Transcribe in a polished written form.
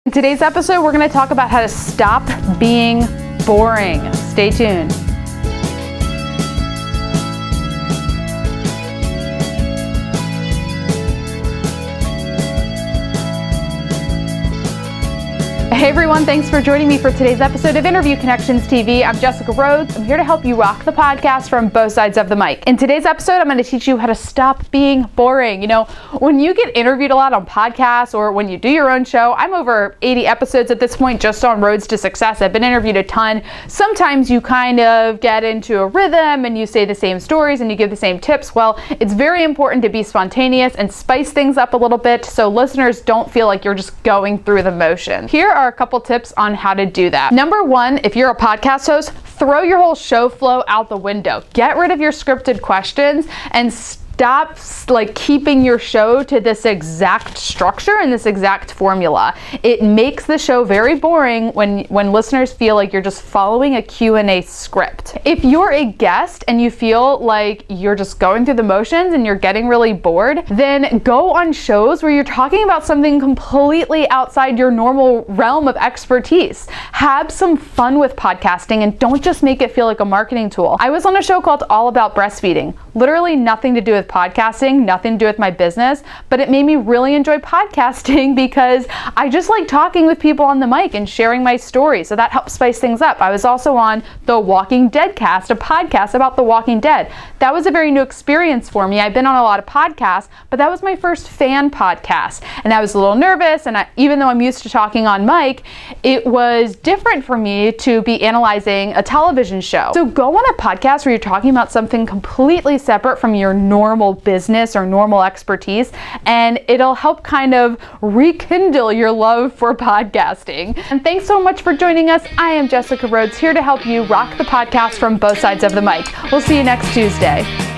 In today's episode, we're going to talk about how to stop being boring. Stay tuned. Hey everyone, thanks for joining me for today's episode of Interview Connections TV. I'm Jessica Rhodes. I'm here to help you rock the podcast from both sides of the mic. In today's episode, I'm going to teach you how to stop being boring. You know, when you get interviewed a lot on podcasts or when you do your own show, I'm over 80 episodes at this point just on Roads to Success. I've been interviewed a ton. Sometimes you kind of get into a rhythm and you say the same stories and you give the same tips. Well, it's very important to be spontaneous and spice things up a little bit so listeners don't feel like you're just going through the motion. Here are a couple tips on how to do that. Number one, if you're a podcast host, throw your whole show flow out the window. Get rid of your scripted questions and stop keeping your show to this exact structure and this exact formula. It makes the show very boring when listeners feel like you're just following a Q&A script. If you're a guest and you feel like you're just going through the motions and you're getting really bored, then go on shows where you're talking about something completely outside your normal realm of expertise. Have some fun with podcasting and don't just make it feel like a marketing tool. I was on a show called All About Breastfeeding. Literally nothing to do with podcasting, nothing to do with my business, but it made me really enjoy podcasting because I just like talking with people on the mic and sharing my story. So that helps spice things up. I was also on the Walking Dead cast, a podcast about The Walking Dead. That was a very new experience for me. I've been on a lot of podcasts, but that was my first fan podcast. And I was a little nervous, and even though I'm used to talking on mic, it was different for me to be analyzing a television show. So go on a podcast where you're talking about something completely separate from your normal business or normal expertise, and it'll help kind of rekindle your love for podcasting. And thanks so much for joining us. I am Jessica Rhodes, here to help you rock the podcast from both sides of the mic. We'll see you next Tuesday.